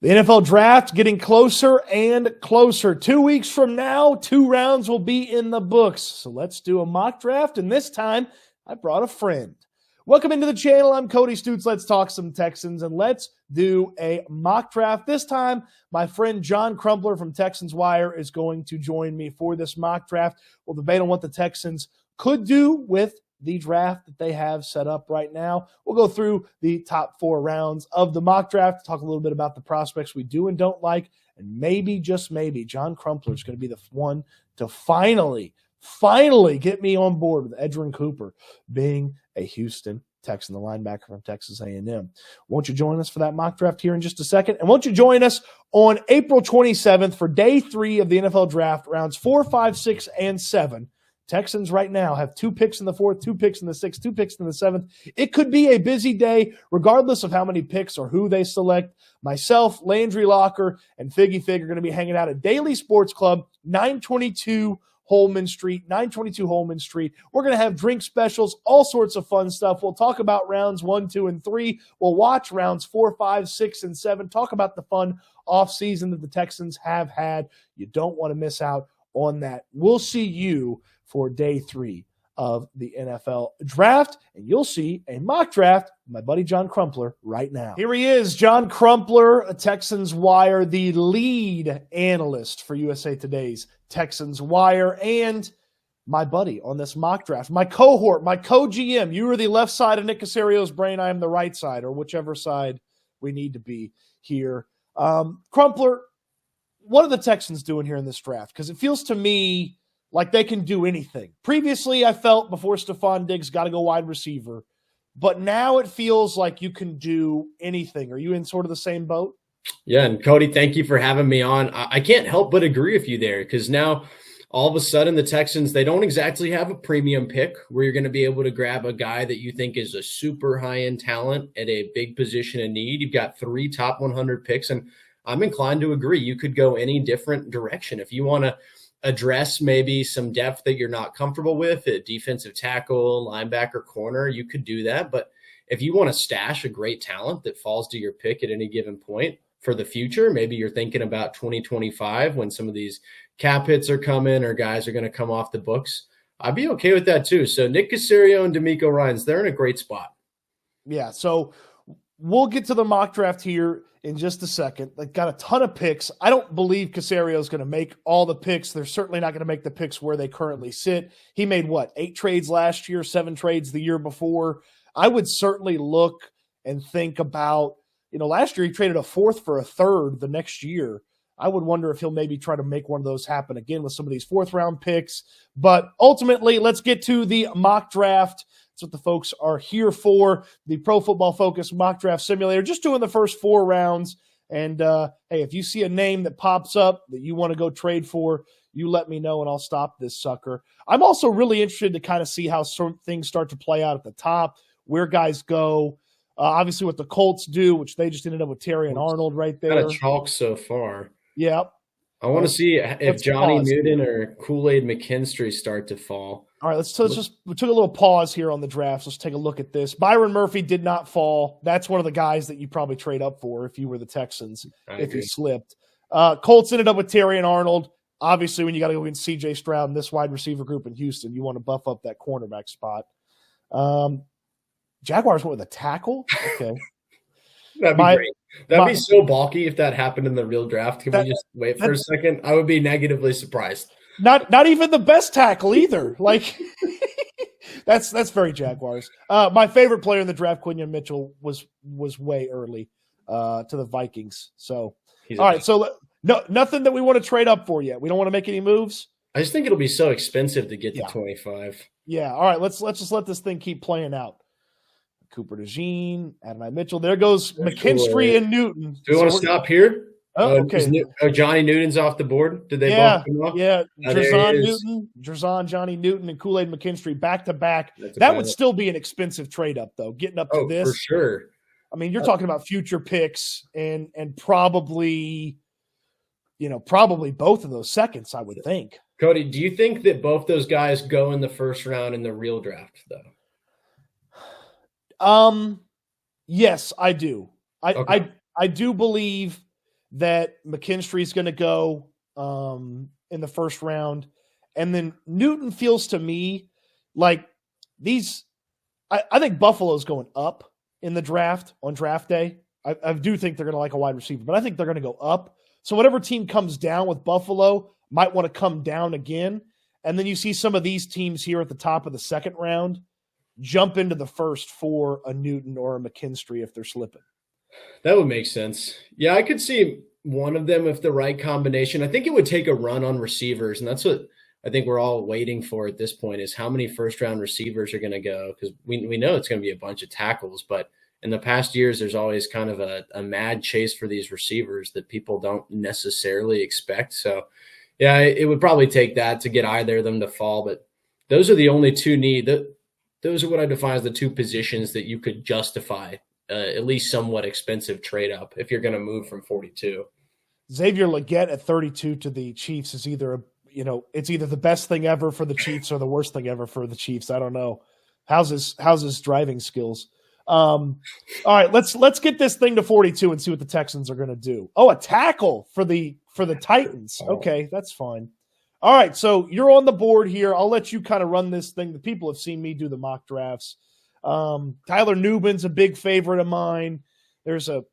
The NFL draft getting closer and closer. 2 weeks from now, 2 rounds will be in the books. So let's do a mock draft, and this time I brought a friend. Welcome into the channel. I'm Cody Stoots. Let's talk some Texans, and let's do a mock draft. This time, my friend John Crumpler from Texans Wire is going to join me for this mock draft. We'll debate on what the Texans could do with the draft that they have set up right now. We'll go through the top 4 rounds of the mock draft, talk a little bit about the prospects we do and don't like, and maybe, just maybe, John Crumpler is going to be the one to finally get me on board with Edgerrin Cooper being a Houston Texan, the linebacker from Texas A&M. Won't you join us for that mock draft here in just a second? And won't you join us on April 27th for day 3 of the NFL draft, rounds 4, 5, 6, and 7. Texans right now have 2 picks in the 4th, 2 picks in the 6th, 2 picks in the 7th. It could be a busy day, regardless of how many picks or who they select. Myself, Landry Locker, and Figgy Fig are going to be hanging out at Daily Sports Club, 922 Holman Street. We're going to have drink specials, all sorts of fun stuff. We'll talk about rounds 1, 2, and 3. We'll watch rounds 4, 5, 6, and 7. Talk about the fun offseason that the Texans have had. You don't want to miss out on that. We'll see you for day 3 of the NFL draft, and you'll see a mock draft with my buddy John Crumpler right now. Here he is, John Crumpler, a Texans Wire, the lead analyst for USA Today's Texans Wire, and my buddy on this mock draft, my cohort, my co-GM. You are the left side of Nick Casario's brain. I am the right side, or whichever side we need to be here. Crumpler, what are the Texans doing here in this draft? Because it feels to me like they can do anything. Previously, I felt before Stephon Diggs got to go wide receiver, but now it feels like you can do anything. Are you in sort of the same boat? Yeah, and Cody, thank you for having me on. I can't help but agree with you there, because now all of a sudden the Texans, they don't exactly have a premium pick where you're going to be able to grab a guy that you think is a super high-end talent at a big position of need. You've got 3 top 100 picks, and I'm inclined to agree. You could go any different direction. If you want to address maybe some depth that you're not comfortable with at defensive tackle, linebacker, corner, you could do that. But if you want to stash a great talent that falls to your pick at any given point for the future, maybe you're thinking about 2025 when some of these cap hits are coming or guys are going to come off the books, I'd be okay with that too. So Nick Caserio and D'Amico Ryans, they're in a great spot. Yeah, so we'll get to the mock draft here in just a second. They've got a ton of picks. I don't believe Caserio is going to make all the picks. They're certainly not going to make the picks where they currently sit. He made, 8 trades last year, 7 trades the year before. I would certainly look and think about, last year he traded a 4th for a 3rd the next year. I would wonder if he'll maybe try to make one of those happen again with some of these 4th-round picks. But ultimately, let's get to the mock draft. That's what the folks are here for, the Pro Football Focus mock draft simulator, just doing the first 4 rounds. And, hey, if you see a name that pops up that you want to go trade for, you let me know and I'll stop this sucker. I'm also really interested to kind of see how some things start to play out at the top, where guys go. Obviously, what the Colts do, which they just ended up with Terry and Arnold right there. Got a chalk so far. Yeah. I want to see if Johnny Newton or Kool-Aid McKinstry start to fall. All right, we took a little pause here on the draft. Let's take a look at this. Byron Murphy did not fall. That's one of the guys that you probably trade up for if you were the Texans, if he slipped. Colts ended up with Terry and Arnold. Obviously, when you got to go against C.J. Stroud and this wide receiver group in Houston, you want to buff up that cornerback spot. Jaguars went with a tackle? Okay. That'd be great. That'd be so bulky if that happened in the real draft. Can we just wait for a second? I would be negatively surprised. Not even the best tackle either. Like that's very Jaguars. My favorite player in the draft, Quinion Mitchell, was way early to the Vikings. So all right, so nothing that we want to trade up for yet. We don't want to make any moves. I just think it'll be so expensive to get to 25. Yeah. All right, let's just let this thing keep playing out. Cooper DeJean, Adonai Mitchell. There goes McKinstry and Newton. Do we want to stop here? Oh, okay. Johnny Newton's off the board. Did they both come off? Yeah. Drazan, Johnny Newton, and Kool-Aid McKinstry back to back. That would still be an expensive trade up, though. Getting up to this, for sure. I mean, you're talking about future picks and probably, probably both of those seconds, I would think. Cody, do you think that both those guys go in the first round in the real draft, though? Yes, I do. I do believe that McKinstry's going to go in the first round. And then Newton feels to me like these – I think Buffalo's going up in the draft on draft day. I do think they're going to like a wide receiver, but I think they're going to go up. So whatever team comes down with Buffalo might want to come down again. And then you see some of these teams here at the top of the second round jump into the first for a Newton or a McKinstry if they're slipping. That would make sense. Yeah, I could see one of them if the right combination. I think it would take a run on receivers, and that's what I think we're all waiting for at this point is how many first-round receivers are going to go, because we know it's going to be a bunch of tackles, but in the past years, there's always kind of a mad chase for these receivers that people don't necessarily expect. So, yeah, it would probably take that to get either of them to fall, but those are the only two those are what I define as the two positions that you could justify at least somewhat expensive trade up if you're going to move from 42. Xavier Legette at 32 to the Chiefs is either it's either the best thing ever for the Chiefs or the worst thing ever for the Chiefs. I don't know. How's his driving skills? All right, let's get this thing to 42 and see what the Texans are going to do. Oh, a tackle for the Titans. Okay, that's fine. All right, so you're on the board here. I'll let you kind of run this thing. The people have seen me do the mock drafts. Tyler Nubin's a big favorite of mine. There's a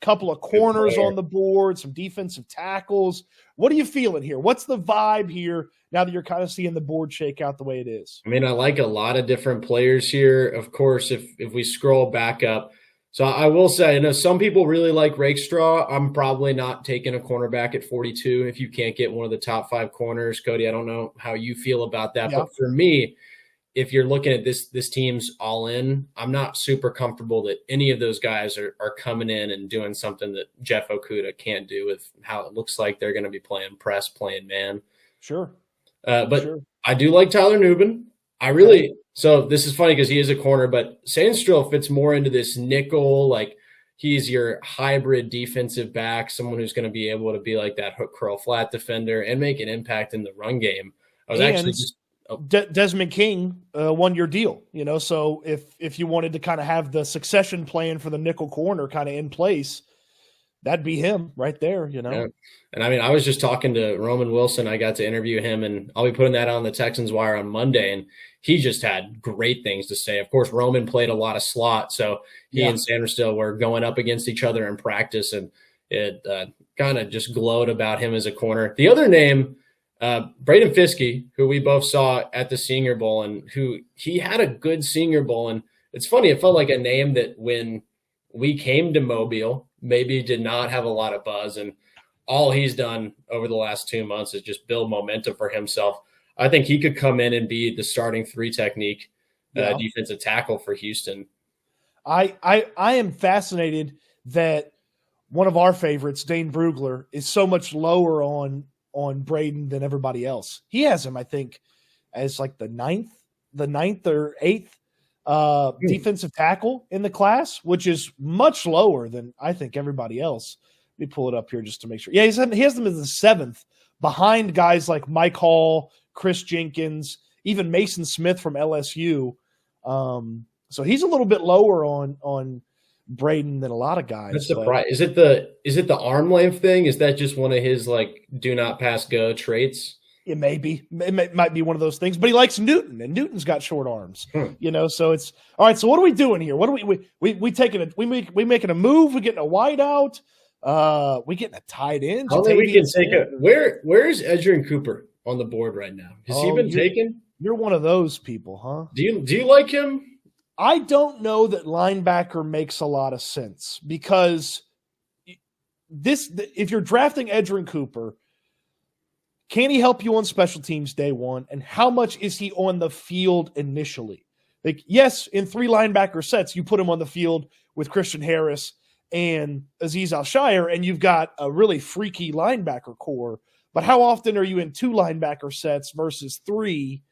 couple of corners on the board, some defensive tackles. What are you feeling here? What's the vibe here now that you're kind of seeing the board shake out the way it is? I mean, I like a lot of different players here. Of course, if we scroll back up, so I will say, I know some people really like Rakestraw. I'm probably not taking a cornerback at 42 if you can't get one of the top 5 corners. Cody, I don't know how you feel about that. Yeah. But for me, if you're looking at this team's all in, I'm not super comfortable that any of those guys are coming in and doing something that Jeff Okudah can't do with how it looks like they're going to be playing press, playing man. Sure. But I do like Tyler Nubin. So this is funny because he is a corner, but Sandstrom fits more into this nickel, like he's your hybrid defensive back, someone who's going to be able to be like that hook curl flat defender and make an impact in the run game. I was actually just Desmond King 1-year deal, so if you wanted to kind of have the succession plan for the nickel corner kind of in place, that'd be him right there, Yeah. And I mean, I was just talking to Roman Wilson. I got to interview him, and I'll be putting that on the Texans Wire on Monday, and he just had great things to say. Of course, Roman played a lot of slot, so he and Sanderstill were going up against each other in practice, and it kind of just glowed about him as a corner. The other name, Braden Fiske, who we both saw at the Senior Bowl, and who he had a good Senior Bowl. And it's funny, it felt like a name that when we came to Mobile, maybe did not have a lot of buzz. And all he's done over the last 2 months is just build momentum for himself. I think he could come in and be the starting 3 technique defensive tackle for Houston. I am fascinated that one of our favorites, Dane Brugler, is so much lower on Braden than everybody else. He has him, I think, as like the ninth or eighth defensive tackle in the class, which is much lower than I think everybody else. Let me pull it up here just to make sure. Yeah, he has them as the 7th, behind guys like Mike Hall, Chris Jenkins, even Mason Smith from LSU. So he's a little bit lower on Braden than a lot of guys. That's surprising. Is it the arm length thing? Is that just one of his like do not pass go traits? It may be. It might be one of those things, but he likes Newton, and Newton's got short arms. So it's all right. So what are we doing here? What are we taking we making a move? We getting a wide out? We getting a tight end? I think we can take where's Edgerrin Cooper on the board right now? Has he been taken? You're one of those people, huh? Do you like him? I don't know that linebacker makes a lot of sense because if you're drafting Edgerrin Cooper, can he help you on special teams day one? And how much is he on the field initially? Like, yes, in 3 linebacker sets, you put him on the field with Christian Harris and Azeez Al-Shire, and you've got a really freaky linebacker core. But how often are you in 2 linebacker sets versus 3?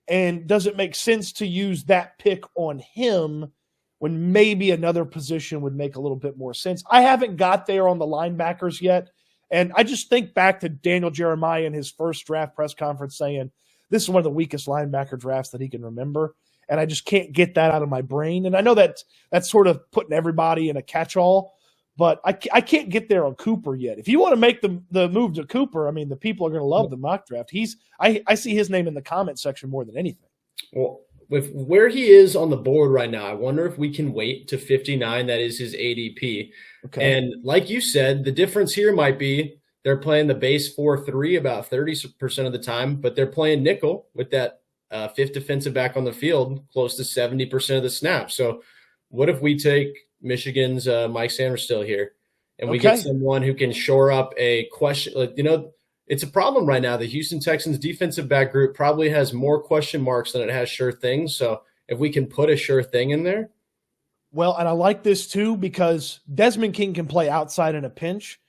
And does it make sense to use that pick on him when maybe another position would make a little bit more sense? I haven't got there on the linebackers yet. And I just think back to Daniel Jeremiah in his first draft press conference saying, this is one of the weakest linebacker drafts that he can remember. And I just can't get that out of my brain. And I know that that's sort of putting everybody in a catch-all, But I can't get there on Cooper yet. If you want to make the move to Cooper, I mean, the people are going to love the mock draft. I see his name in the comment section more than anything. Well, with where he is on the board right now, I wonder if we can wait to 59. That is his ADP. Okay. And like you said, the difference here might be they're playing the base 4-3 about 30% of the time, but they're playing nickel with that fifth defensive back on the field close to 70% of the snaps. So what if we take Michigan's Mike Sainristil here and we get someone who can shore up a question? It's a problem right now. The Houston Texans defensive back group probably has more question marks than it has sure things. So if we can put a sure thing in there. Well, and I like this too because Desmond King can play outside in a pinch.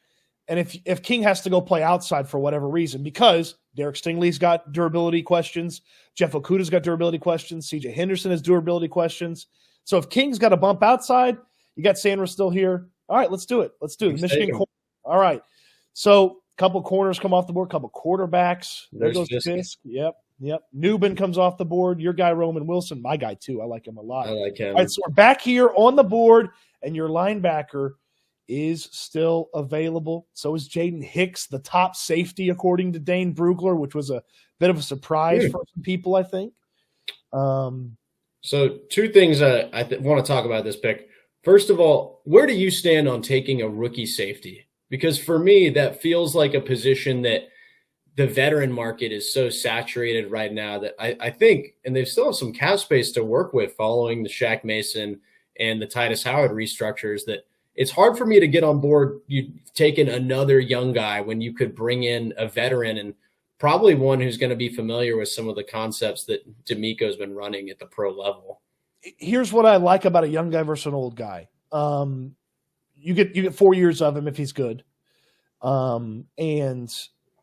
And if King has to go play outside for whatever reason, because Derek Stingley's got durability questions, Jeff Okudah's got durability questions, CJ Henderson has durability questions. So if King's got to bump outside, you got Sanders still here. All right, let's do it. Let's do it. The Michigan corner. All right. So a couple corners come off the board, couple quarterbacks. There goes Fisk. Yep. Newbin comes off the board. Your guy, Roman Wilson, my guy too. I like him a lot. I like him. All right, so we're back here on the board, and your linebacker is still available. So is Jaden Hicks, the top safety, according to Dane Brugler, which was a bit of a surprise for some people, I think. So two things I want to talk about this pick. First of all, where do you stand on taking a rookie safety? Because for me, that feels like a position that the veteran market is so saturated right now that I think, and they still have some cap space to work with following the Shaq Mason and the Titus Howard restructures, that it's hard for me to get on board you taking another young guy when you could bring in a veteran and probably one who's going to be familiar with some of the concepts that D'Amico's been running at the pro level. Here's what I like about a young guy versus an old guy. You get 4 years of him if he's good. And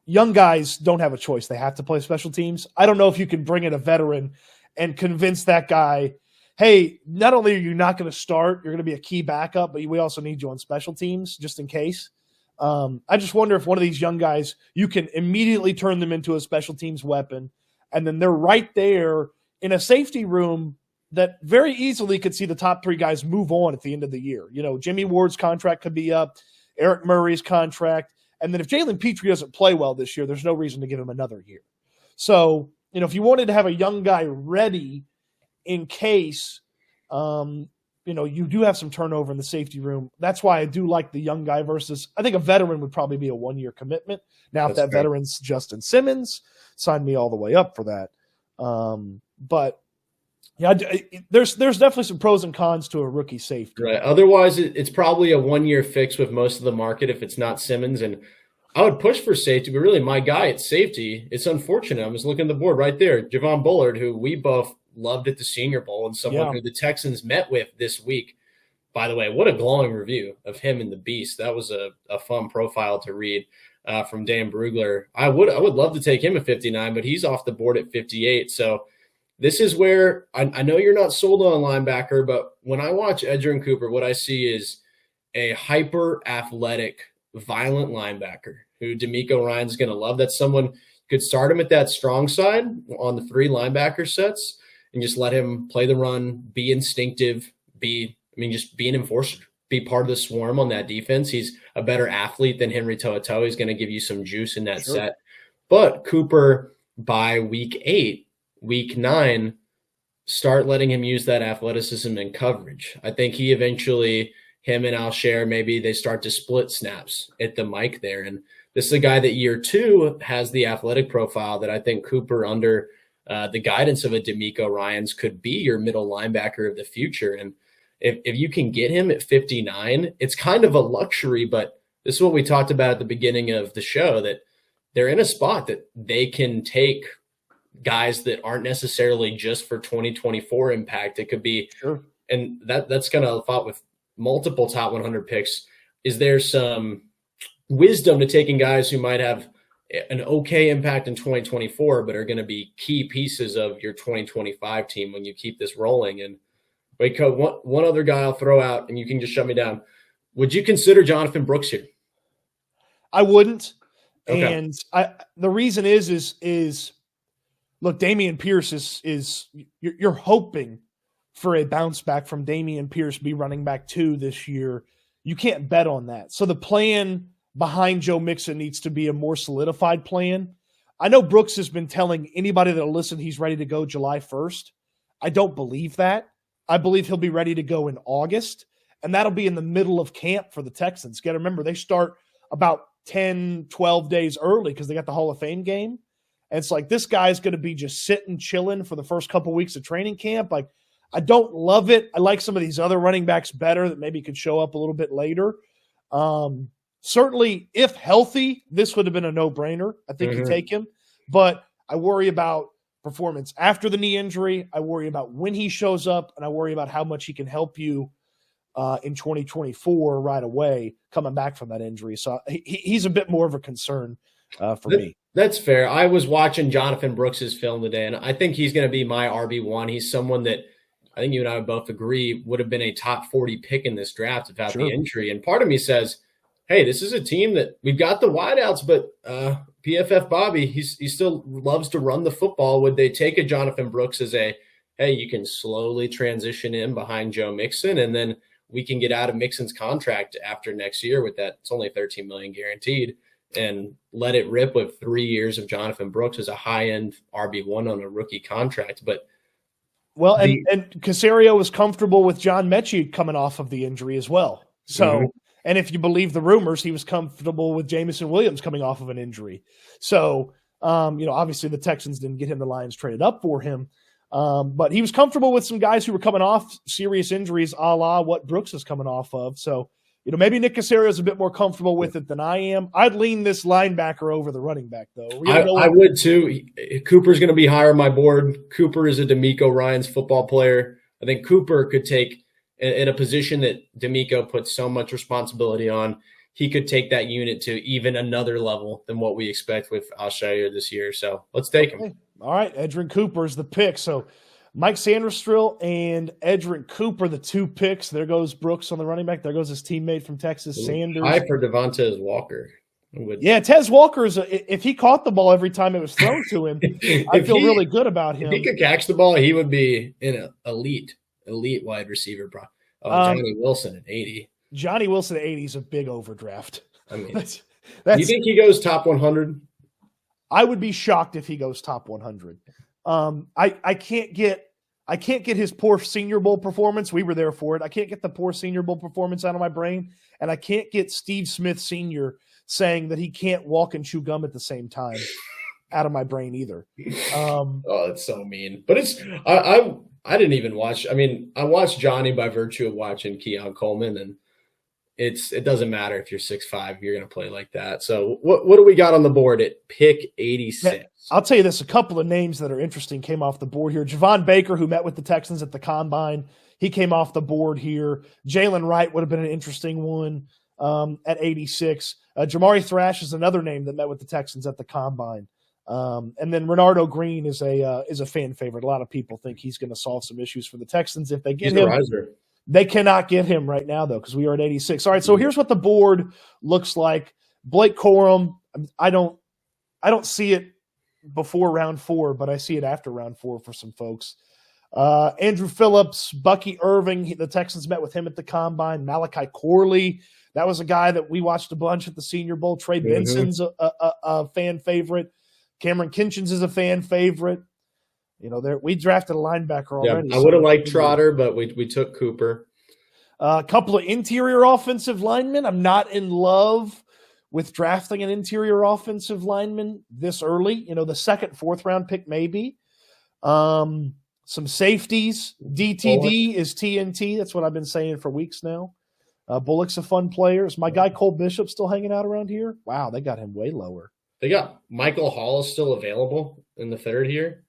young guys don't have a choice. They have to play special teams. I don't know if you can bring in a veteran and convince that guy, hey, not only are you not going to start, you're going to be a key backup, but we also need you on special teams just in case. I just wonder if one of these young guys, you can immediately turn them into a special teams weapon, and then they're right there in a safety room that very easily could see the top three guys move on at the end of the year. You know, Jimmy Ward's contract could be up, Eric Murray's contract, and then if Jalen Petrie doesn't play well this year, there's no reason to give him another year. So, you know, if you wanted to have a young guy ready in case, you do have some turnover in the safety room. That's why I do like the young guy versus – I think a veteran would probably be a 1-year commitment. Now, if that veteran's Justin Simmons, sign me all the way up for that. But, yeah, there's definitely some pros and cons to a rookie safety. Right. Otherwise, it's probably a 1-year fix with most of the market if it's not Simmons. And I would push for safety, but really my guy at safety, it's unfortunate. I'm just looking at the board right there. Javon Bullard, who we both loved at the Senior Bowl and someone who the Texans met with this week. By the way, what a glowing review of him and the Beast. That was a fun profile to read from Dan Brugler. I would love to take him at 59, but he's off the board at 58. So this is where I know you're not sold on a linebacker, but when I watch Edgerrin Cooper, what I see is a hyper-athletic, violent linebacker who D'Amico Ryan's going to love. That's someone could start him at that strong side on the 3 linebacker sets and just let him play the run, be instinctive, just be an enforcer, be part of the swarm on that defense. He's a better athlete than Henry To'oTo'o. He's going to give you some juice in that set. But Cooper, by week 8, week 9, start letting him use that athleticism and coverage. I think he eventually, him and Alshare, maybe they start to split snaps at the mic there. And this is a guy that year 2 has the athletic profile that I think Cooper, under the guidance of a D'Amico Ryans, could be your middle linebacker of the future. And if you can get him at 59, it's kind of a luxury, but this is what we talked about at the beginning of the show, that they're in a spot that they can take guys that aren't necessarily just for 2024 impact. It could be, and that's kind of a thought with multiple top 100 picks. Is there some wisdom to taking guys who might have an okay impact in 2024, but are going to be key pieces of your 2025 team when you keep this rolling? And wait, Code, one other guy I'll throw out, and you can just shut me down. Would you consider Jonathan Brooks here? I wouldn't. Okay. And the reason is look, Dameon Pierce is you're hoping for a bounce back from Dameon Pierce, be running back 2 this year. you can't bet on that. So the plan behind Joe Mixon needs to be a more solidified plan. I know Brooks has been telling anybody that'll listen he's ready to go July 1st. I don't believe that. I believe he'll be ready to go in August, and that'll be in the middle of camp for the Texans. Got to remember, they start about 10, 12 days early because they got the Hall of Fame game. And it's like this guy's going to be just sitting, chilling for the first couple weeks of training camp. Like, I don't love it. I like some of these other running backs better that maybe could show up a little bit later. Certainly, if healthy, this would have been a no-brainer. I think you take him. But I worry about performance after the knee injury. I worry about when he shows up, and I worry about how much he can help you in 2024 right away coming back from that injury. So he's a bit more of a concern for me. That's fair. I was watching Jonathan Brooks's film today, and I think he's going to be my RB1. He's someone that I think you and I would both agree would have been a top 40 pick in this draft without the injury. And part of me says, hey, this is a team that we've got the wideouts, but PFF Bobby, he still loves to run the football. Would they take a Jonathan Brooks as a, hey, you can slowly transition in behind Joe Mixon, and then we can get out of Mixon's contract after next year with that. It's only $13 million guaranteed, and let it rip with 3 years of Jonathan Brooks as a high-end RB1 on a rookie contract. But and Caserio was comfortable with John Mechie coming off of the injury as well. So, and if you believe the rumors, he was comfortable with Jameson Williams coming off of an injury. So, obviously the Texans didn't get him. The Lions traded up for him. But he was comfortable with some guys who were coming off serious injuries, a la what Brooks is coming off of. So, maybe Nick Caserio is a bit more comfortable with it than I am. I'd lean this linebacker over the running back, though. I would too. Cooper's going to be higher on my board. Cooper is a D'Amico Ryans football player. I think Cooper could take in a position that D'Amico puts so much responsibility on. He could take that unit to even another level than what we expect with Alshire this year. So let's take him. All right, Edgerrin Cooper is the pick. So Mike Sanderstrill and Edgerrin Cooper, the two picks. There goes Brooks on the running back. There goes his teammate from Texas, Sanders. High for Devontae Walker. Yeah, Tez Walker, if he caught the ball every time it was thrown to him, I feel really good about him. If he could catch the ball, he would be an elite wide receiver. Johnny Wilson at 80. Johnny Wilson at 80 is a big overdraft. I mean, do you think he goes top 100? I would be shocked if he goes top 100. I can't get his poor Senior Bowl performance. We were there for it. I can't get the poor Senior Bowl performance out of my brain, and I can't get Steve Smith Sr. saying that he can't walk and chew gum at the same time out of my brain either. That's so mean. But I didn't even watch. I mean, I watched Johnny by virtue of watching Keon Coleman, and it doesn't matter if you're 6'5", you're going to play like that. So what do we got on the board at pick 86? I'll tell you this, a couple of names that are interesting came off the board here. Javon Baker, who met with the Texans at the Combine, he came off the board here. Jalen Wright would have been an interesting one at 86. Jamari Thrash is another name that met with the Texans at the Combine. And then Renardo Green is a fan favorite. A lot of people think he's going to solve some issues for the Texans if they get him. They cannot get him right now, though, because we are at 86. All right, so here's what the board looks like. Blake Corum, I don't see it before round 4, but I see it after round 4 for some folks. Andrew Phillips, Bucky Irving, the Texans met with him at the Combine. Malachi Corley, that was a guy that we watched a bunch at the Senior Bowl. Trey Benson's a fan favorite. Cameron Kinchins is a fan favorite. We drafted a linebacker already. I would have liked Trotter, but we took Cooper. A couple of interior offensive linemen. I'm not in love with drafting an interior offensive lineman this early. The second, fourth round pick maybe. Some safeties. DTD is TNT. That's what I've been saying for weeks now. Bullock's a fun player. Is my guy Cole Bishop still hanging out around here? Wow, they got him way lower. They got Michael Hall still available in the third here.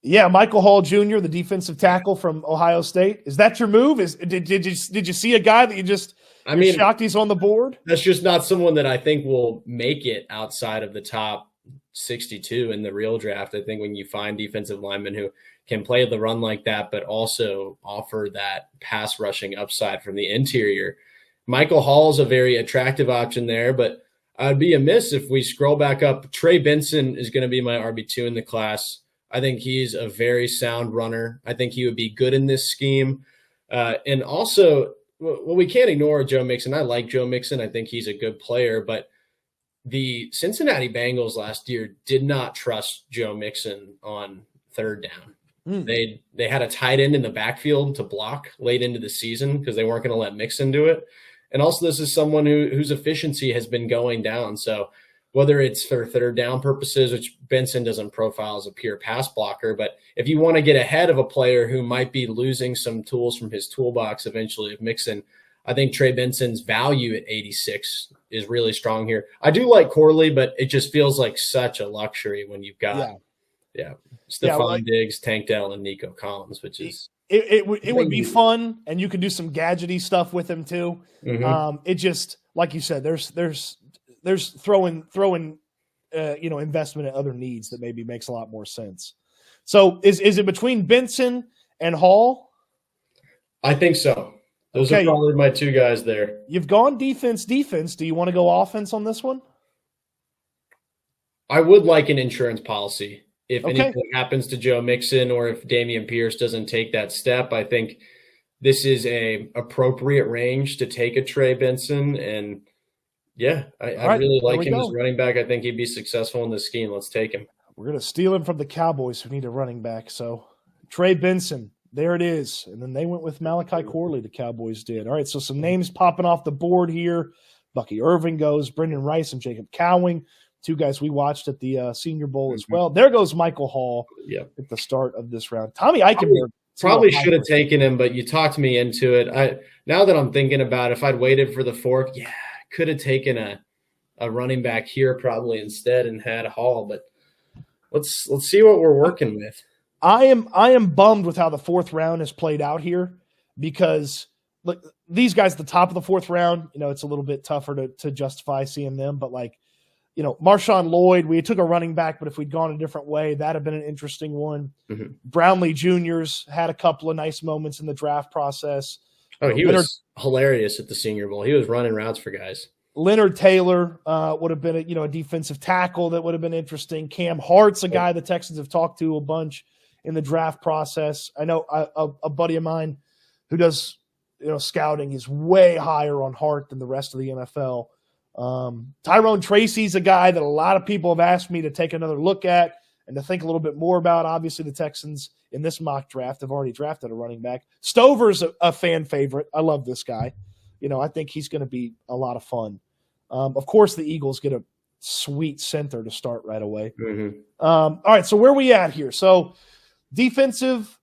Yeah, Michael Hall Jr., the defensive tackle from Ohio State. Is that your move? Did you see a guy that you're shocked he's on the board? That's just not someone that I think will make it outside of the top 62 in the real draft. I think when you find defensive linemen who can play the run like that, but also offer that pass rushing upside from the interior, Michael Hall is a very attractive option there, but I'd be amiss if we scroll back up. Trey Benson is going to be my RB2 in the class. I think he's a very sound runner. I think he would be good in this scheme. And also, well, we can't ignore Joe Mixon. I like Joe Mixon. I think he's a good player, but the Cincinnati Bengals last year did not trust Joe Mixon on third down. They had a tight end in the backfield to block late into the season because they weren't going to let Mixon do it. And also, this is someone whose efficiency has been going down. So whether it's for third down purposes, which Benson doesn't profile as a pure pass blocker, but if you want to get ahead of a player who might be losing some tools from his toolbox eventually of Mixon, I think Trey Benson's value at 86 is really strong here. I do like Corley, but it just feels like such a luxury when you've got Stephon Diggs, Tank Dell, and Nico Collins, which is it would be fun, and you could do some gadgety stuff with him too. It just, like you said, there's throwing investment in other needs that maybe makes a lot more sense. So is it between Benson and Hall? I think so. Those are probably my two guys there. You've gone defense. Do you want to go offense on this one? I would like an insurance policy. If anything happens to Joe Mixon or if Dameon Pierce doesn't take that step, I think this is a appropriate range to take a Trey Benson. And I really like him as running back. I think he'd be successful in this scheme. Let's take him. We're going to steal him from the Cowboys who need a running back. So Trey Benson, there it is. And then they went with Malachi Corley, the Cowboys did. All right, so some names popping off the board here. Bucky Irving goes, Brendan Rice and Jacob Cowing, two guys we watched at the Senior Bowl as well. There goes Michael Hall at the start of this round. Tommy Eichenberg. Probably should have taken him, but you talked me into it. Now that I'm thinking about it, if I'd waited for the fourth, could have taken a running back here probably instead and had Hall. But let's see what we're working with. I am bummed with how the fourth round has played out here because look, these guys at the top of the fourth round, it's a little bit tougher to justify seeing them. But Marshawn Lloyd, we took a running back, but if we'd gone a different way, that'd have been an interesting one. Brownlee Jr.'s had a couple of nice moments in the draft process. Oh, he was hilarious at the Senior Bowl. He was running routes for guys. Leonard Taylor would have been a defensive tackle that would have been interesting. Cam Hart's a guy the Texans have talked to a bunch in the draft process. I know a buddy of mine who does scouting is way higher on Hart than the rest of the NFL. Tyrone Tracy's a guy that a lot of people have asked me to take another look at and to think a little bit more about. Obviously, the Texans in this mock draft have already drafted a running back. Stover's a fan favorite. I love this guy. I think he's going to be a lot of fun. Of course, the Eagles get a sweet center to start right away. All right, so where are we at here? So defensive,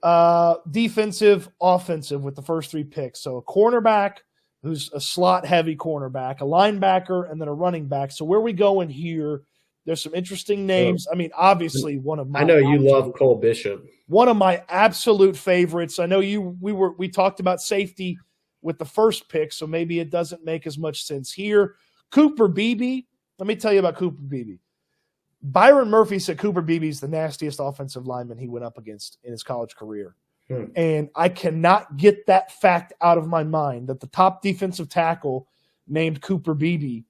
offensive with the first three picks. So a cornerback who's a slot-heavy cornerback, a linebacker, and then a running back. So where are we going here? There's some interesting names. I mean, obviously one of my – I know you love Cole Bishop. One of my absolute favorites. I know we talked about safety with the first pick, so maybe it doesn't make as much sense here. Cooper Beebe. Let me tell you about Cooper Beebe. Byron Murphy said Cooper Beebe is the nastiest offensive lineman he went up against in his college career. And I cannot get that fact out of my mind that the top defensive tackle named Cooper Beebe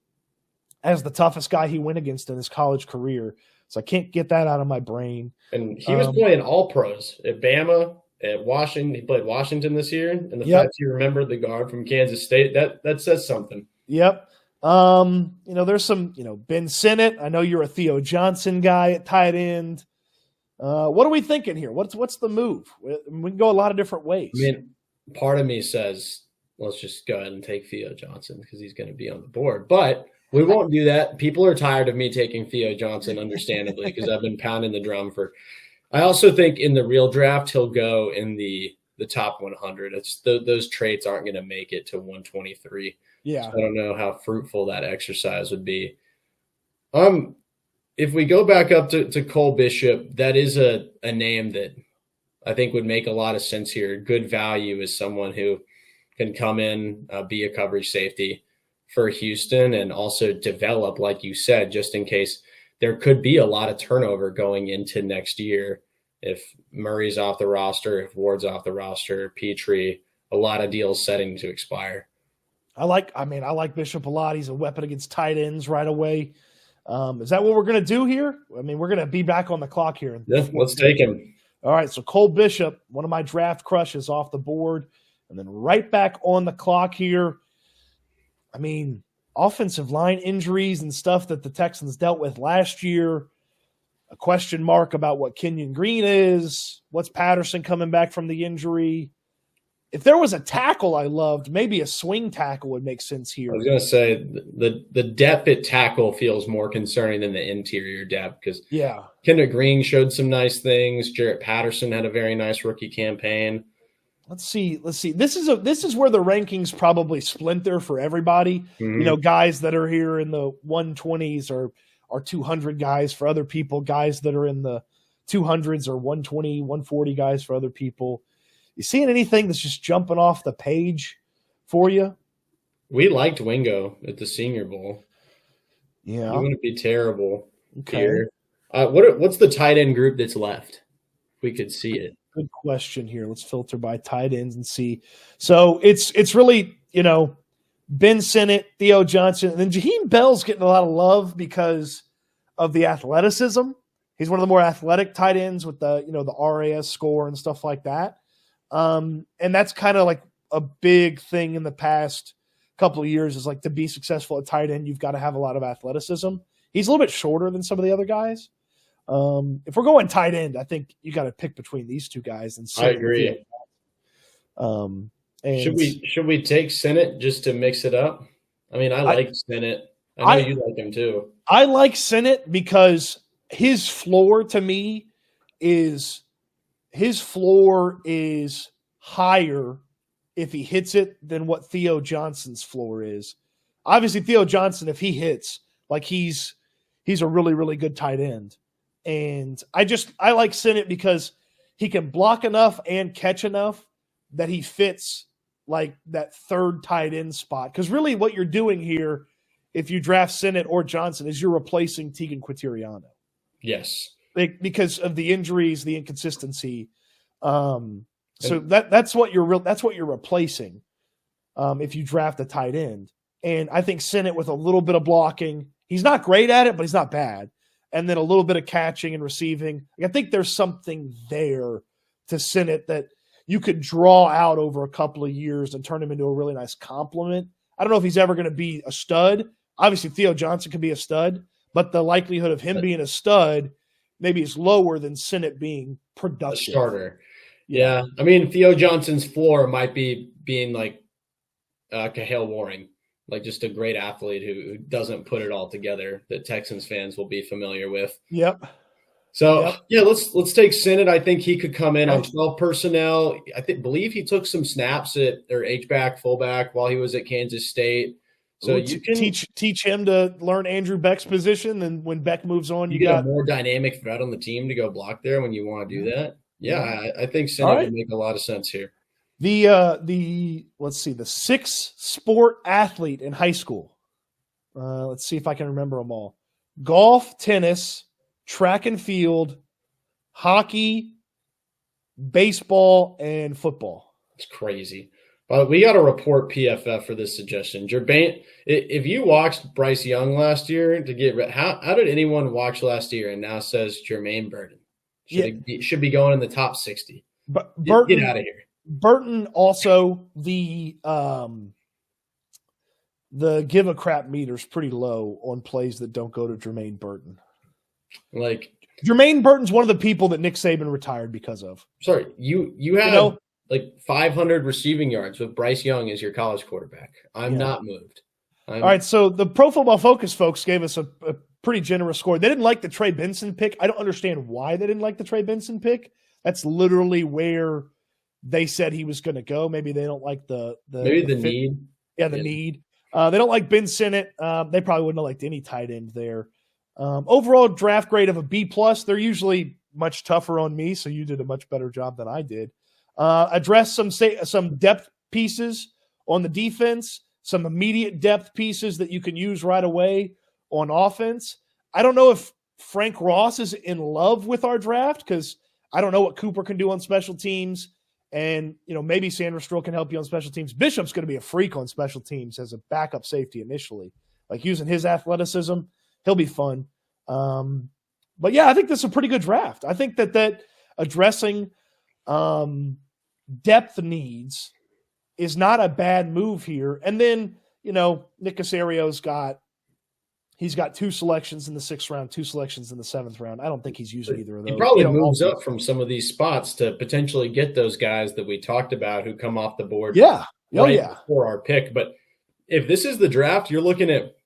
as the toughest guy he went against in his college career. So I can't get that out of my brain. And he was playing all pros at Bama, at Washington. He played Washington this year. And the fact you remembered the guard from Kansas State, that says something. Yep. There's some, Ben Sinnott. I know you're a Theo Johnson guy at tight end. What are we thinking here? What's the move? We can go a lot of different ways. I mean, part of me says, let's just go ahead and take Theo Johnson because he's going to be on the board. But we won't do that. People are tired of me taking Theo Johnson, understandably, because I've been pounding the drum for – I also think in the real draft, he'll go in the top 100. It's those traits aren't going to make it to 123. Yeah. So I don't know how fruitful that exercise would be. If we go back up to Cole Bishop, that is a name that I think would make a lot of sense here. Good value is someone who can come in, be a coverage safety for Houston and also develop, like you said, just in case there could be a lot of turnover going into next year. If Murray's off the roster, if Ward's off the roster, Petrie, a lot of deals setting to expire. I like Bishop a lot. He's a weapon against tight ends right away. Is that what we're going to do here? I mean, we're going to be back on the clock here. Yeah, let's take him. All right, so Cole Bishop, one of my draft crushes off the board. and then right back on the clock here. I mean, offensive line injuries and stuff that the Texans dealt with last year, a question mark about what Kenyon Green is, what's Patterson coming back from the injury. If there was a tackle I loved, maybe a swing tackle would make sense here. I was going to say the depth at tackle feels more concerning than the interior depth because Kendrick Green showed some nice things. Jarrett Patterson had a very nice rookie campaign. Let's see. This is where the rankings probably splinter for everybody. Mm-hmm. You know, guys that are here in the 120s are 200 guys for other people. Guys that are in the 200s are 120, 140 guys for other people. You seeing anything that's just jumping off the page for you? We liked Wingo at the Senior Bowl. Yeah, he wouldn't be terrible. Okay. Here. What's the tight end group that's left? We could see it. Good question here. Let's filter by tight ends and see. So it's really, you know, Ben Sinnott, Theo Johnson, and then Jaheim Bell's getting a lot of love because of the athleticism. He's one of the more athletic tight ends with the, you know, the RAS score and stuff like that. And that's kind of like a big thing in the past couple of years is like to be successful at tight end, you've got to have a lot of athleticism. He's a little bit shorter than some of the other guys. If we're going tight end, I think you got to pick between these two guys. And I agree. And should we take Sinnott just to mix it up? I mean, I like Sinnott. I know you like him too. I like Sinnott because his floor to me is higher if he hits it than what Theo Johnson's floor is. Obviously, Theo Johnson, if he hits, like he's a really, really good tight end. And I like Sinnott because he can block enough and catch enough that he fits like that third tight end spot. Because really what you're doing here, if you draft Sinnott or Johnson, is you're replacing Tegan Quateriano. Yes. Because of the injuries, the inconsistency. So that's what you're replacing if you draft a tight end. And I think Sinnott with a little bit of blocking, he's not great at it, but he's not bad. And then a little bit of catching and receiving. I think there's something there to Sinnott that you could draw out over a couple of years and turn him into a really nice compliment. I don't know if he's ever going to be a stud. Obviously, Theo Johnson can be a stud, but the likelihood of him being a stud maybe is lower than Sinnott being productive. A starter. Yeah. I mean, Theo Johnson's floor might be being like Kahale Warring, like just a great athlete who doesn't put it all together that Texans fans will be familiar with. Yep. So, yeah, let's take Sinnott. I think he could come in on 12 personnel. Believe he took some snaps at their H-back, fullback while he was at Kansas State. So you can teach him to learn Andrew Beck's position, and when Beck moves on, you got a more dynamic threat on the team to go block there when you want to do that. Yeah, I think Sinnott would make a lot of sense here. The sixth sport athlete in high school. Let's see if I can remember them all. Golf, tennis, track and field, hockey, baseball, and football. It's crazy. But we got to report PFF for this suggestion. Jermaine, if you watched Bryce Young last year how did anyone watch last year and now says Jermaine Burton should be going in the top 60? But Burton, get out of here. Burton also the give a crap meter is pretty low on plays that don't go to Jermaine Burton. Like Jermaine Burton's one of the people that Nick Saban retired because of. Sorry, you have like 500 receiving yards with Bryce Young as your college quarterback. I'm not moved. All right, so the Pro Football Focus folks gave us a pretty generous score. They didn't like the Trey Benson pick. I don't understand why they didn't like the Trey Benson pick. That's literally where they said he was going to go. Maybe they don't like the need. Yeah, the need. They don't like Ben Sinnott. They probably wouldn't have liked any tight end there. Overall draft grade of a B+. They're usually much tougher on me, so you did a much better job than I did. Address some depth pieces on the defense, some immediate depth pieces that you can use right away on offense. I don't know if Frank Ross is in love with our draft because I don't know what Cooper can do on special teams. And, maybe Sandra Stroll can help you on special teams. Bishop's going to be a freak on special teams as a backup safety initially. Like using his athleticism, he'll be fun. But, yeah, I think this is a pretty good draft. I think that addressing depth needs is not a bad move here. And then, Nick Caserio's he's got 2 selections in the 6th round, 2 selections in the 7th round. I don't think he's using either of those. He probably moves up from some of these spots to potentially get those guys that we talked about who come off the board before our pick. But if this is the draft, you're looking at,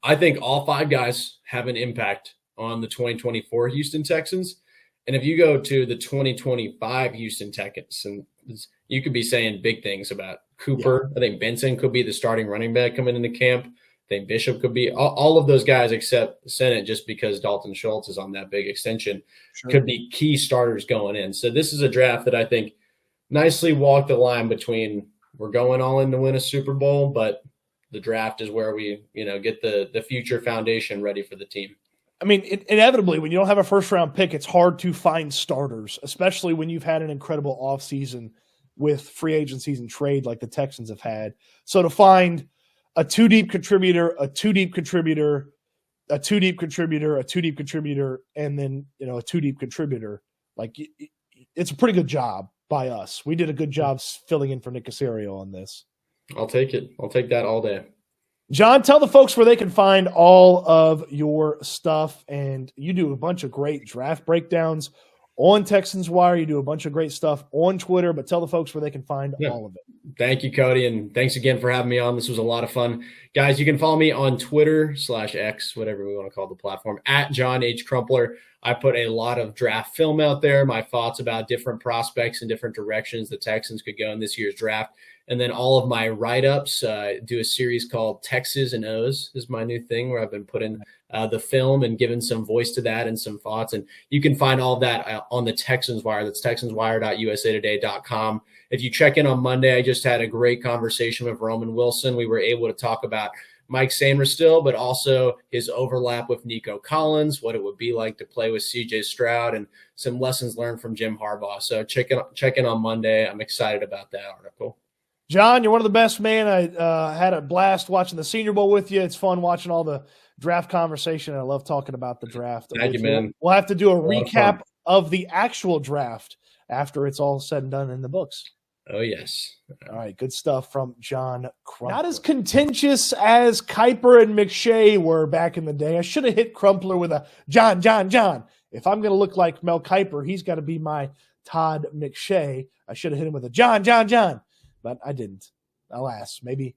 I think all 5 guys have an impact on the 2024 Houston Texans. And if you go to the 2025 Houston Texans, and you could be saying big things about Cooper. I think Benson could be the starting running back coming into camp. I think Bishop could be all of those guys except Sennett, just because Dalton Schultz is on that big extension, could be key starters going in. So this is a draft that I think nicely walked the line between we're going all in to win a Super Bowl, but the draft is where we, get the future foundation ready for the team. I mean, inevitably, when you don't have a first-round pick, it's hard to find starters, especially when you've had an incredible offseason with free agencies and trade like the Texans have had. So to find a 2-deep contributor, a 2-deep contributor, a 2-deep contributor, a 2-deep contributor, and then, a 2-deep contributor, it's a pretty good job by us. We did a good job filling in for Nick Caserio on this. I'll take it. I'll take that all day. John, tell the folks where they can find all of your stuff. And you do a bunch of great draft breakdowns on Texans Wire. You do a bunch of great stuff on Twitter, but tell the folks where they can find all of it. Thank you, Cody. And thanks again for having me on. This was a lot of fun. Guys, you can follow me on Twitter /X, whatever we want to call the platform, at John H. Crumpler. I put a lot of draft film out there, my thoughts about different prospects and different directions the Texans could go in this year's draft. And then all of my write-ups, do a series called Texas and O's is my new thing, where I've been putting the film and giving some voice to that and some thoughts. And you can find all of that on the Texans Wire. That's texanswire.usatoday.com. If you check in on Monday, I just had a great conversation with Roman Wilson. We were able to talk about Mike Sainristil, but also his overlap with Nico Collins, what it would be like to play with CJ Stroud, and some lessons learned from Jim Harbaugh. So check in on Monday. I'm excited about that article. John, you're one of the best, man. I had a blast watching the Senior Bowl with you. It's fun watching all the draft conversation. I love talking about the draft. Thank you, man. We'll have to do a recap of the actual draft after it's all said and done in the books. Oh, yes. All right, good stuff from John Crumpler. Not as contentious as Kiper and McShay were back in the day. I should have hit Crumpler with a John. If I'm going to look like Mel Kiper, he's got to be my Todd McShay. I should have hit him with a John. But I didn't. Alas, maybe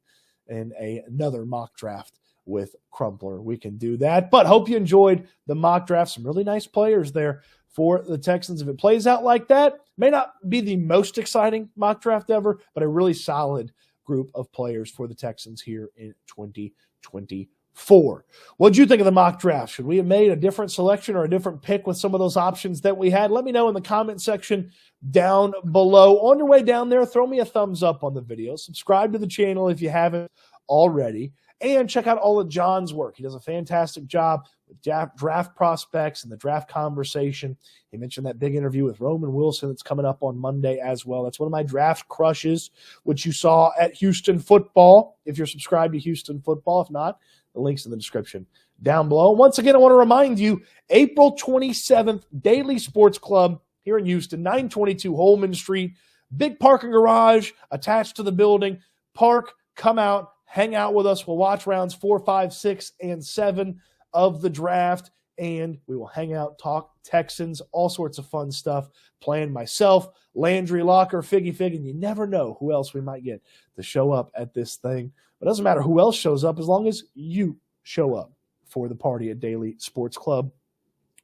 in another mock draft with Crumpler we can do that. But hope you enjoyed the mock draft. Some really nice players there for the Texans. If it plays out like that, may not be the most exciting mock draft ever, but a really solid group of players for the Texans here in 2024. What did you think of the mock draft? Should we have made a different selection or a different pick with some of those options that we had? Let me know in the comment section down below. On your way down there, throw me a thumbs up on the video. Subscribe to the channel if you haven't already. And check out all of John's work. He does a fantastic job with draft prospects and the draft conversation. He mentioned that big interview with Roman Wilson that's coming up on Monday as well. That's one of my draft crushes, which you saw at Houston Football. If you're subscribed to Houston Football, if not, the link's in the description down below. Once again, I want to remind you, April 27th, Daily Sports Club here in Houston, 922 Holman Street. Big parking garage attached to the building. Park, come out, hang out with us. We'll watch rounds 4, 5, 6, and 7 of the draft, and we will hang out, talk Texans, all sorts of fun stuff. Playing myself, Landry Locker, Figgy Fig, and you never know who else we might get to show up at this thing. But it doesn't matter who else shows up as long as you show up for the party at Daily Sports Club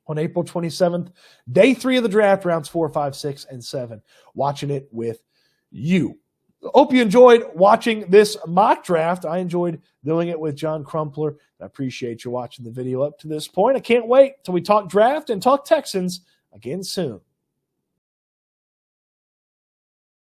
on April 27th, day 3 of the draft, rounds 4, 5, 6, and 7. Watching it with you. Hope you enjoyed watching this mock draft. I enjoyed doing it with John Crumpler. I appreciate you watching the video up to this point. I can't wait till we talk draft and talk Texans again soon.